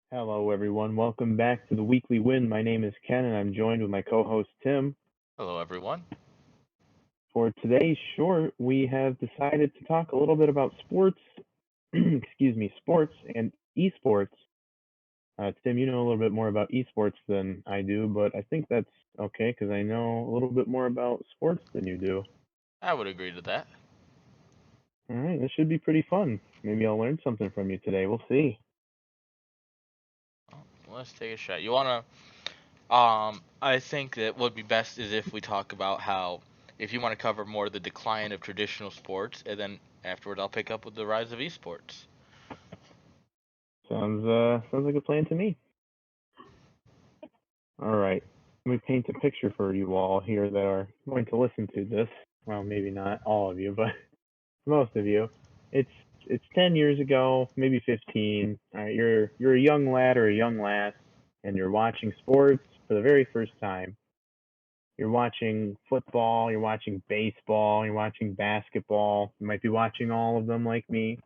Hello, everyone. Welcome back to the Weekly Win. My name is Ken, and I'm joined with my co-host Tim. Hello, everyone. For today's short, we have decided to talk a little bit about sports. Excuse me, sports and esports. Tim, you know a little bit more about esports than I do, but I think that's okay because I know a little bit more about sports than you do. I would agree to that. All right, this should be pretty fun. Maybe I'll learn something from you today. We'll see. Well, let's take a shot. You wanna? I think that what would be best is if we talk about how, if you want to cover more the decline of traditional sports, and then afterward I'll pick up with the rise of esports. Sounds like a plan to me. All right. Let me paint a picture for you all here that are going to listen to this. Well, maybe not all of you, but most of you. It's it's 10 years ago, maybe 15. All right, you're a young lad or a young lass, and you're watching sports for the very first time. You're watching football, you're watching baseball, you're watching basketball. You might be watching all of them like me,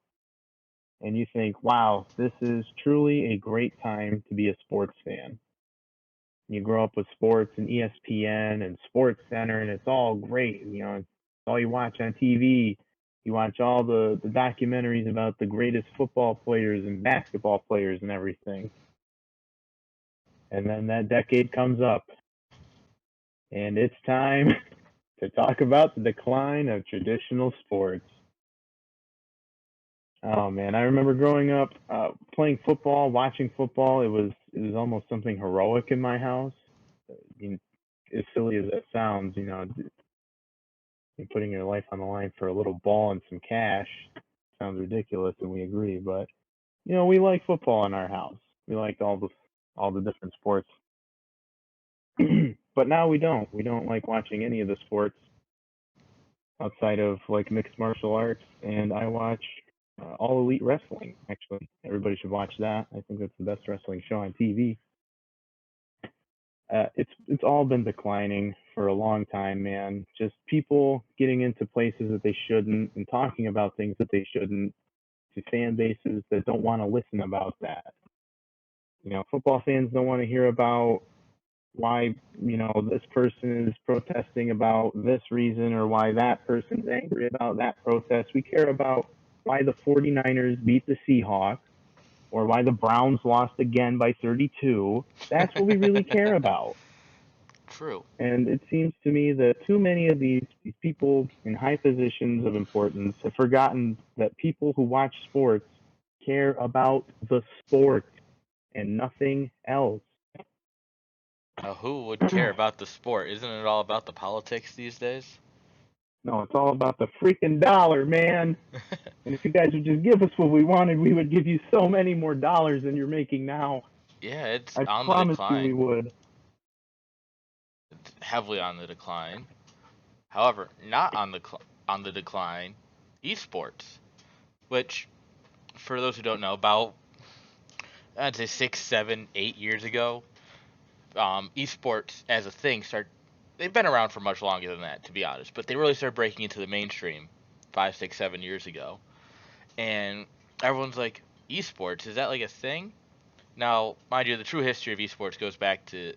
and you think, "Wow, this is truly a great time to be a sports fan." You grow up with sports and ESPN and Sports Center, and it's all great. It's all you watch on TV. You watch all the documentaries about the greatest football players and basketball players and everything. And then that decade comes up, and it's time to talk about the decline of traditional sports. Oh man, I remember growing up playing football, watching football. It was almost something heroic in my house. I mean, as silly as that sounds, you're putting your life on the line for a little ball and some cash. Sounds ridiculous, and we agree. But we like football in our house. We liked all the different sports. But now we don't. We don't like watching any of the sports outside of like mixed martial arts. And I watch All Elite Wrestling. Actually, everybody should watch that. I think that's the best wrestling show on TV. It's all been declining for a long time, man. Just people getting into places that they shouldn't and talking about things that they shouldn't to fan bases that don't want to listen about that. Football fans don't want to hear about why, this person is protesting about this reason or why that person's angry about that protest. We care about why the 49ers beat the Seahawks or why the Browns lost again by 32. That's what we really care about. True. And it seems to me that too many of these people in high positions of importance have forgotten that people who watch sports care about the sport and nothing else. Who would care about the sport? Isn't it all about the politics these days? No, it's all about the freaking dollar, man. And if you guys would just give us what we wanted, we would give you so many more dollars than you're making now. Yeah, it's I on the promise you we decline. would. It's heavily on the decline. However, not on the decline, esports, which, for those who don't know, about I'd say 6, 7, 8 years ago, esports as a thing start. They've been around for much longer than that, to be honest, but they really started breaking into the mainstream 5, 6, 7 years ago, and everyone's like, esports, is that like a thing? Now, mind you, the true history of esports goes back to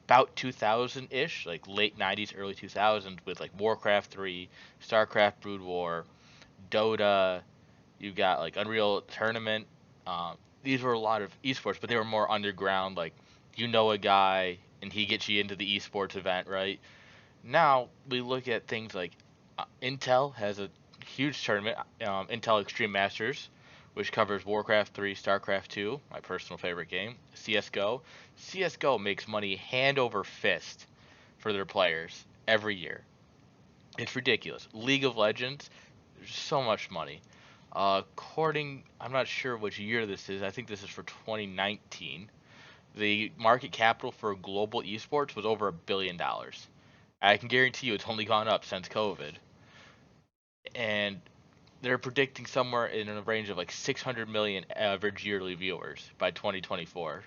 about 2000 ish, like late 90s, early 2000s, with like Warcraft 3, StarCraft Brood War, Dota. You got like Unreal Tournament. These were a lot of esports, but they were more underground. Like, you know a guy and he gets you into the esports event, right? Now we look at things like Intel has a huge tournament, Intel Extreme Masters, which covers Warcraft 3, StarCraft 2, my personal favorite game, CS:GO. CS:GO makes money hand over fist for their players every year. It's ridiculous. League of Legends, there's so much money. I'm not sure which year this is. I think this is for 2019. The market capital for global esports was over $1 billion. I can guarantee you it's only gone up since COVID. And they're predicting somewhere in a range of like 600 million average yearly viewers by 2024,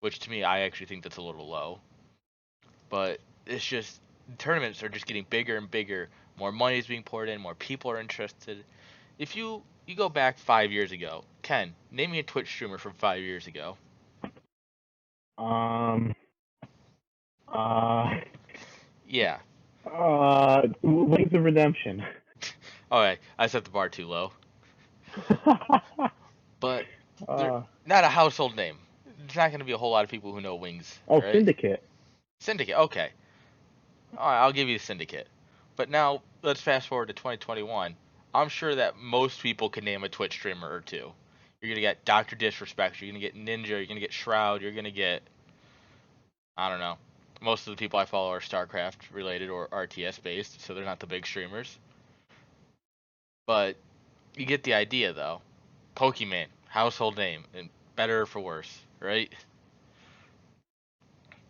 which to me, I actually think that's a little low. But it's just, tournaments are just getting bigger and bigger. More money is being poured in, more people are interested. If you go back 5 years ago, Ken, name me a Twitch streamer from 5 years ago. Um. Uh. Yeah. Wings of Redemption. Okay, I set the bar too low. But they're uh. not a household name. There's not going to be a whole lot of people who know Wings, Oh, right? Syndicate. Syndicate, okay. Alright, I'll give you the Syndicate. But now, let's fast forward to 2021. I'm sure that most people can name a Twitch streamer or two. You're going to get Dr. Disrespect, you're going to get Ninja, you're going to get Shroud, you're going to get, I don't know. Most of the people I follow are StarCraft related or RTS based, so they're not the big streamers. But you get the idea, though. Pokemon, household name, and better for worse, right?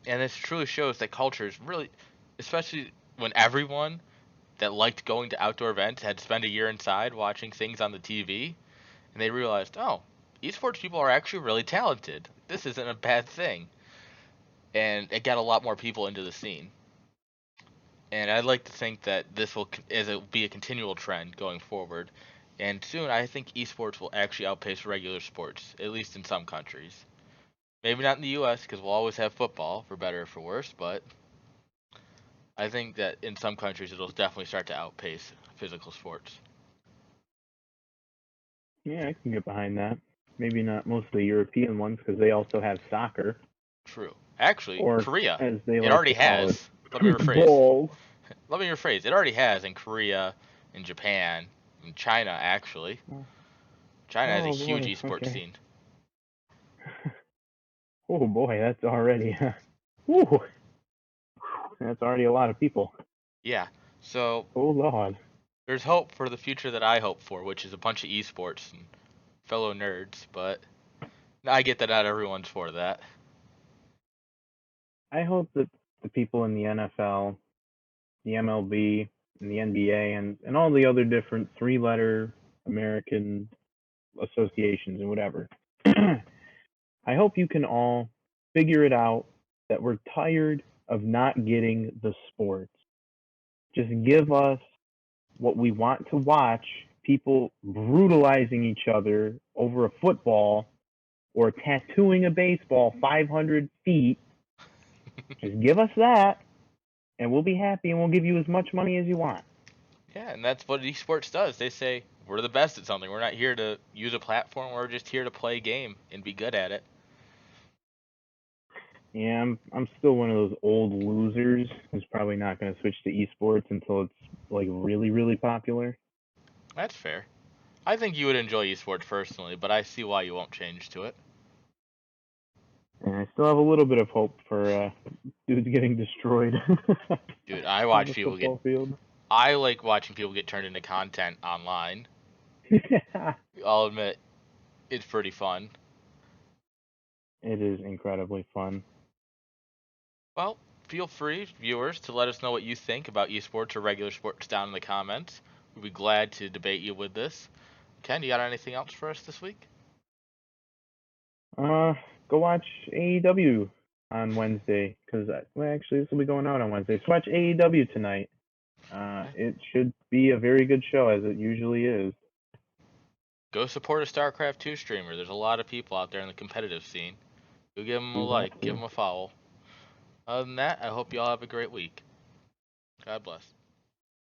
And this truly shows that culture is really, especially when everyone that liked going to outdoor events had spent a year inside watching things on the TV, and they realized, oh, esports people are actually really talented. This isn't a bad thing. And it got a lot more people into the scene. And I'd like to think that this will be a continual trend going forward. And soon, I think esports will actually outpace regular sports, at least in some countries. Maybe not in the U.S. because we'll always have football, for better or for worse. But I think that in some countries, it'll definitely start to outpace physical sports. Yeah, I can get behind that. Maybe not most of the European ones because they also have soccer, True. Actually, or Korea. as they It like already to call it, has. Let me rephrase. football. Let me rephrase. It already has in Korea, in Japan, in China. Actually, China has a Oh huge boy. esports Okay. scene. Oh boy, that's already. Whew, that's already a lot of people. Yeah. So Oh lord. there's hope for the future that I hope for, which is a bunch of esports and fellow nerds. But I get that not everyone's for that. I hope that the people in the NFL, the MLB, and the NBA, and all the other different three-letter American associations and whatever. I hope you can all figure it out that we're tired of not getting the sports. Just give us what we want to watch, people brutalizing each other over a football or tattooing a baseball 500 feet. Just give us that, and we'll be happy, and we'll give you as much money as you want. Yeah, and that's what esports does. They say we're the best at something. We're not here to use a platform. We're just here to play a game and be good at it. Yeah, I'm still one of those old losers who's probably not going to switch to esports until it's like really popular. That's fair. I think you would enjoy esports personally, but I see why you won't change to it. And I still have a little bit of hope for dudes getting destroyed Dude, I on watch the people get. football field. I like watching people get turned into content online. It I'll admit, it's pretty fun. is incredibly fun. Well, feel free, viewers, to let us know what you think about esports or regular sports down in the comments. We'd be glad to debate you with this. Ken, you got anything else for us this week? Uh, Go watch AEW on Wednesday because well, actually this will be going out on Wednesday. So watch AEW tonight. Okay. It should be a very good show as it usually is. Go support a StarCraft 2 streamer. There's a lot of people out there in the competitive scene. Go give them a Do that like, give too. them a follow. Other than that, I hope you all have a great week. God bless.